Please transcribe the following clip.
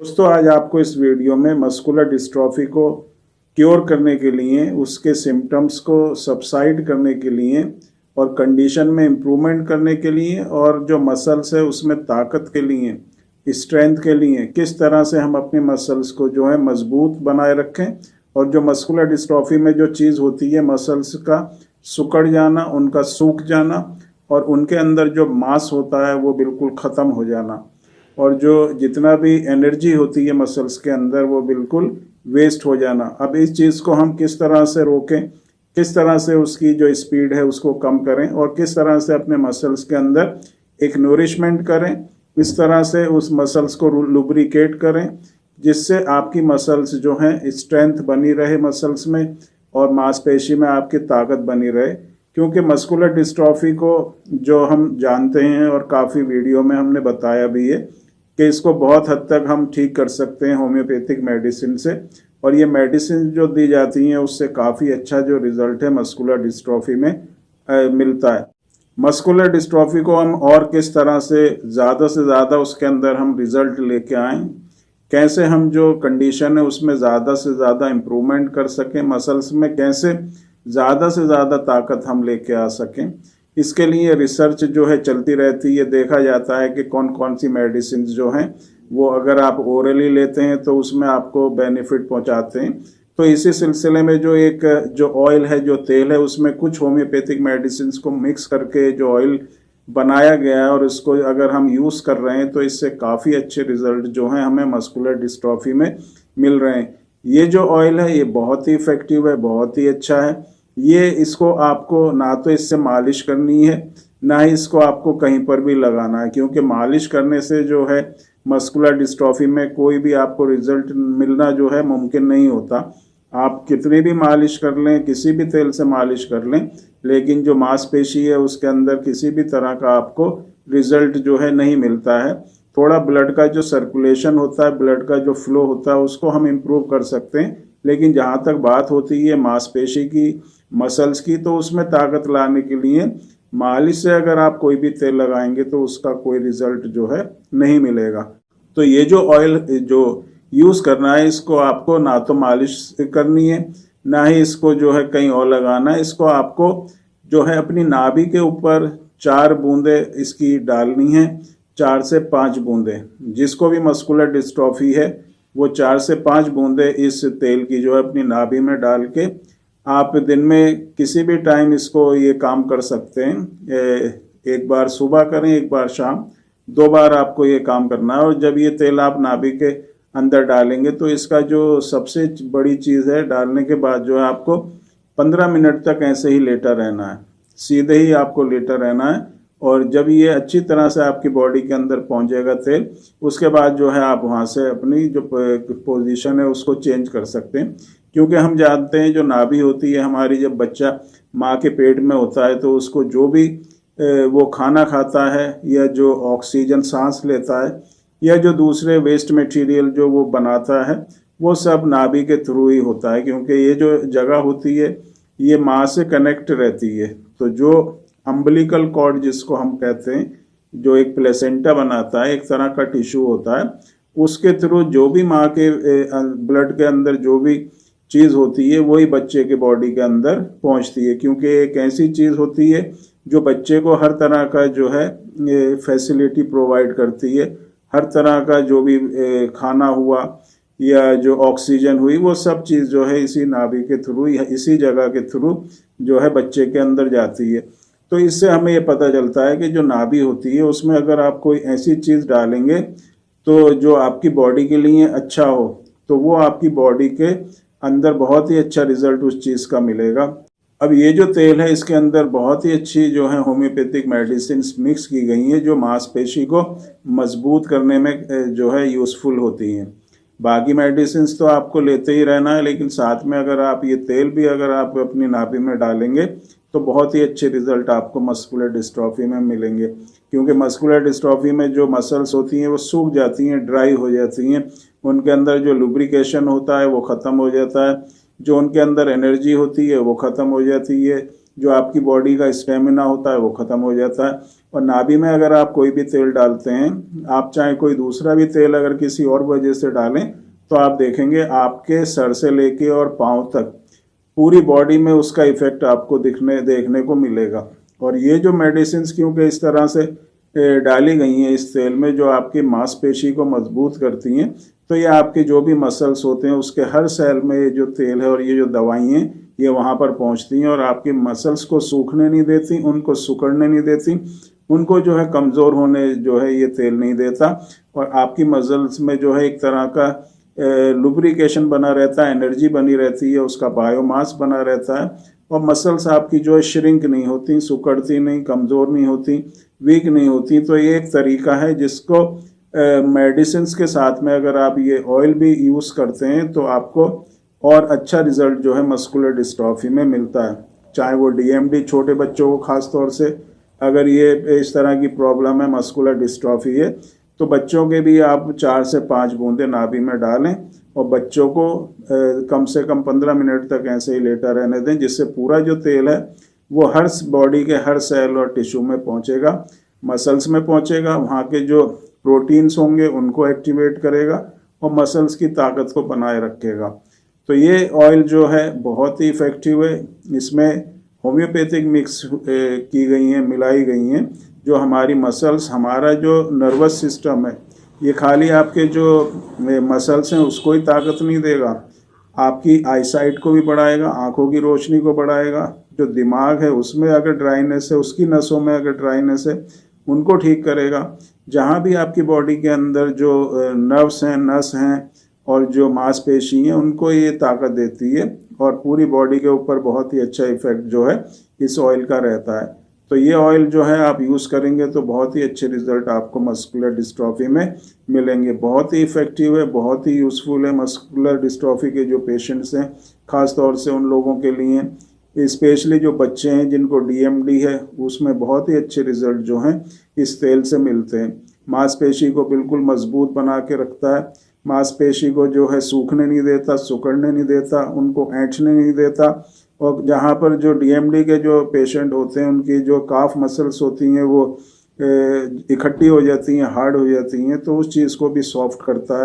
दोस्तों आज आपको इस वीडियो में मस्कुलर डिस्ट्रॉफी को क्योर करने के लिए, उसके सिम्टम्स को सबसाइड करने के लिए और कंडीशन में इम्प्रूवमेंट करने के लिए और जो मसल्स है उसमें ताकत के लिए, स्ट्रेंथ के लिए किस तरह से हम अपने मसल्स को जो है मजबूत बनाए रखें। और जो मस्कुलर डिस्ट्रॉफी में जो चीज़ होती है मसल्स का सिकुड़ जाना, उनका सूख जाना और उनके अंदर जो मांस होता है वो बिल्कुल ख़त्म हो जाना और जो जितना भी एनर्जी होती है मसल्स के अंदर वो बिल्कुल वेस्ट हो जाना। अब इस चीज़ को हम किस तरह से रोकें, किस तरह से उसकी जो स्पीड है उसको कम करें और किस तरह से अपने मसल्स के अंदर एक नूरिशमेंट करें, इस तरह से उस मसल्स को लुब्रिकेट करें जिससे आपकी मसल्स जो हैं स्ट्रेंथ बनी रहे मसल्स में और मांसपेशी में आपकी ताकत बनी रहे। क्योंकि मस्कुलर डिस्ट्रॉफी को जो हम जानते हैं और काफ़ी वीडियो में हमने बताया भी है कि इसको बहुत हद तक हम ठीक कर सकते हैं होम्योपैथिक मेडिसिन से, और ये मेडिसिन जो दी जाती हैं उससे काफ़ी अच्छा जो रिज़ल्ट है मस्कुलर डिस्ट्रॉफी में मिलता है। मस्कुलर डिस्ट्रॉफी को हम और किस तरह से ज़्यादा उसके अंदर हम रिज़ल्ट लेके आएँ, कैसे हम जो कंडीशन है उसमें ज़्यादा से ज़्यादा इम्प्रूवमेंट कर सकें, मसल्स में कैसे ज़्यादा से ज़्यादा ताकत हम लेके आ सकें, इसके लिए रिसर्च जो है चलती रहती है। देखा जाता है कि कौन कौन सी मेडिसिन जो हैं वो अगर आप ओरली लेते हैं तो उसमें आपको बेनिफिट पहुंचाते हैं। तो इसी सिलसिले में जो ऑयल है, जो तेल है, उसमें कुछ होम्योपैथिक मेडिसिन को मिक्स करके जो ऑयल बनाया गया है और इसको अगर हम यूज़ कर रहे हैं तो इससे काफ़ी अच्छे रिजल्ट जो हैं हमें मस्कुलर डिस्ट्रॉफी में मिल रहे हैं। ये जो ऑयल है ये बहुत ही इफ़ेक्टिव है, बहुत ही अच्छा है। ये इसको आपको ना तो इससे मालिश करनी है ना ही इसको आपको कहीं पर भी लगाना है, क्योंकि मालिश करने से जो है मस्कुलर डिस्ट्रॉफी में कोई भी आपको रिजल्ट मिलना जो है मुमकिन नहीं होता। आप कितनी भी मालिश कर लें, किसी भी तेल से मालिश कर लें, लेकिन जो मांसपेशी है उसके अंदर किसी भी तरह का आपको रिजल्ट जो है नहीं मिलता है। थोड़ा ब्लड का जो सर्कुलेशन होता है, ब्लड का जो फ्लो होता है उसको हम इम्प्रूव कर सकते हैं, लेकिन जहाँ तक बात होती है मांसपेशी की, मसल्स की, तो उसमें ताकत लाने के लिए मालिश से अगर आप कोई भी तेल लगाएंगे तो उसका कोई रिजल्ट जो है नहीं मिलेगा। तो ये जो ऑयल जो यूज़ करना है इसको आपको ना तो मालिश करनी है ना ही इसको जो है कहीं और लगाना है। इसको आपको जो है अपनी नाभि के ऊपर 4 बूंदे इसकी डालनी है, 4 से 5 बूंदे। जिसको भी मस्कुलर डिस्ट्रॉफी है वो 4 से 5 बूंदे इस तेल की जो है अपनी नाभि में डाल के आप दिन में किसी भी टाइम इसको ये काम कर सकते हैं। एक बार सुबह करें, एक बार शाम, 2 बार आपको ये काम करना है। और जब ये तेल आप नाभि के अंदर डालेंगे तो इसका जो सबसे बड़ी चीज़ है, डालने के बाद जो है आपको 15 मिनट तक ऐसे ही लेटा रहना है, सीधे ही आपको लेटा रहना है। और जब ये अच्छी तरह से आपकी बॉडी के अंदर पहुंच जाएगा तेल, उसके बाद जो है आप वहाँ से अपनी जो पोजीशन है उसको चेंज कर सकते हैं। क्योंकि हम जानते हैं जो नाभि होती है हमारी, जब बच्चा माँ के पेट में होता है तो उसको जो भी वो खाना खाता है या जो ऑक्सीजन सांस लेता है या जो दूसरे वेस्ट मटेरियल जो वो बनाता है वो सब नाभि के थ्रू ही होता है, क्योंकि ये जो जगह होती है ये माँ से कनेक्ट रहती है। तो जो अम्बिलिकल कॉर्ड जिसको हम कहते हैं, जो एक प्लेसेंटा बनाता है, एक तरह का टिश्यू होता है, उसके थ्रू जो भी माँ के ब्लड के अंदर जो भी चीज़ होती है वही बच्चे के बॉडी के अंदर पहुंचती है। क्योंकि एक ऐसी चीज़ होती है जो बच्चे को हर तरह का जो है फैसिलिटी प्रोवाइड करती है, हर तरह का जो भी खाना हुआ या जो ऑक्सीजन हुई, वो सब चीज़ जो है इसी नाभि के थ्रू, इसी जगह के थ्रू जो है बच्चे के अंदर जाती है। तो इससे हमें ये पता चलता है कि जो नाभि होती है उसमें अगर आप कोई ऐसी चीज़ डालेंगे तो जो आपकी बॉडी के लिए अच्छा हो, तो वो आपकी बॉडी के अंदर बहुत ही अच्छा रिजल्ट उस चीज़ का मिलेगा। अब ये जो तेल है इसके अंदर बहुत ही अच्छी जो है होम्योपैथिक मेडिसिन मिक्स की गई हैं जो मांसपेशी को मजबूत करने में जो है यूज़फुल होती हैं। बाकी मेडिसिन तो आपको लेते ही रहना है, लेकिन साथ में अगर आप ये तेल भी अगर आप अपनी नाभि में डालेंगे तो बहुत ही अच्छे रिजल्ट आपको मस्कुलर डिस्ट्रॉफी में मिलेंगे। क्योंकि मस्कुलर डिस्ट्रॉफी में जो मसल्स होती हैं वो सूख जाती हैं, ड्राई हो जाती हैं, उनके अंदर जो लुब्रिकेशन होता है वो ख़त्म हो जाता है। जो उनके अंदर एनर्जी होती है वो ख़त्म हो जाती है, जो आपकी बॉडी का स्टेमिना होता है वो ख़त्म हो जाता है। और नाभि में अगर आप कोई भी तेल डालते हैं, आप चाहे कोई दूसरा भी तेल अगर किसी और वजह से डालें, तो आप देखेंगे आपके सर से लेके और पाँव तक पूरी बॉडी में उसका इफेक्ट आपको देखने को मिलेगा। और ये जो मेडिसिन क्योंकि इस तरह से डाली गई हैं इस तेल में, जो आपकी मांसपेशी को मजबूत करती हैं, तो ये आपके जो भी मसल्स होते हैं उसके हर सेल में ये जो तेल है और ये जो दवाई हैं ये वहाँ पर पहुँचती हैं और आपके मसल्स को सूखने नहीं देती, उनको सिकुड़ने नहीं देती, उनको जो है कमज़ोर होने जो है ये तेल नहीं देता। और आपकी मसल्स में जो है एक तरह का लुब्रिकेशन बना रहता है, एनर्जी बनी रहती है, उसका बायोमास बना रहता है और मसल्स आपकी जो है श्रिंक नहीं होती, सिकुड़ती नहीं, कमज़ोर नहीं होती, वीक नहीं होती। तो ये एक तरीका है जिसको मेडिसिन के साथ में अगर आप ये ऑयल भी यूज़ करते हैं तो आपको और अच्छा रिजल्ट जो है मस्कुलर डिस्ट्रॉफी में मिलता है। चाहे वो डीएमडी छोटे बच्चों को ख़ास तौर से अगर ये इस तरह की प्रॉब्लम है, मस्कुलर डिस्ट्रॉफी है, तो बच्चों के भी आप 4 से 5 बूंदे नाभि में डालें और बच्चों को कम से कम 15 मिनट तक ऐसे ही लेटा रहने दें, जिससे पूरा जो तेल है वो हर बॉडी के हर सेल और टिश्यू में पहुंचेगा, मसल्स में पहुंचेगा, वहाँ के जो प्रोटीन्स होंगे उनको एक्टिवेट करेगा और मसल्स की ताकत को बनाए रखेगा। तो ये ऑयल जो है बहुत ही इफ़ेक्टिव है। इसमें होम्योपैथिक मिक्स की गई हैं, मिलाई गई हैं, जो हमारी मसल्स, हमारा जो नर्वस सिस्टम है, ये खाली आपके जो मसल्स हैं उसको ही ताकत नहीं देगा, आपकी आईसाइट को भी बढ़ाएगा, आँखों की रोशनी को बढ़ाएगा, जो दिमाग है उसमें अगर ड्राइनेस है, उसकी नसों में अगर ड्राइनेस है उनको ठीक करेगा। जहाँ भी आपकी बॉडी के अंदर जो नर्व्स हैं, नस हैं और जो मांसपेशी हैं, उनको ये ताकत देती है और पूरी बॉडी के ऊपर बहुत ही अच्छा इफेक्ट जो है इस ऑयल का रहता है। तो ये ऑयल जो है आप यूज़ करेंगे तो बहुत ही अच्छे रिजल्ट आपको मस्कुलर डिस्ट्रॉफी में मिलेंगे। बहुत ही इफ़ेक्टिव है, बहुत ही यूज़फुल है मस्कुलर डिस्ट्रॉफी के जो पेशेंट्स हैं, ख़ास तौर से उन लोगों के लिए, स्पेशली जो बच्चे हैं जिनको डीएमडी है, उसमें बहुत ही अच्छे रिजल्ट जो हैं इस तेल से मिलते हैं। मांसपेशी को बिल्कुल मजबूत बना के रखता है, मांसपेशी को जो है सूखने नहीं देता, सिकुड़ने नहीं देता, उनको ऐंठने नहीं देता। और जहाँ पर जो डीएमडी के जो पेशेंट होते हैं उनकी जो काफ मसल्स होती हैं वो इकट्ठी हो जाती हैं, हार्ड हो जाती हैं, तो उस चीज़ को भी सॉफ्ट करता है।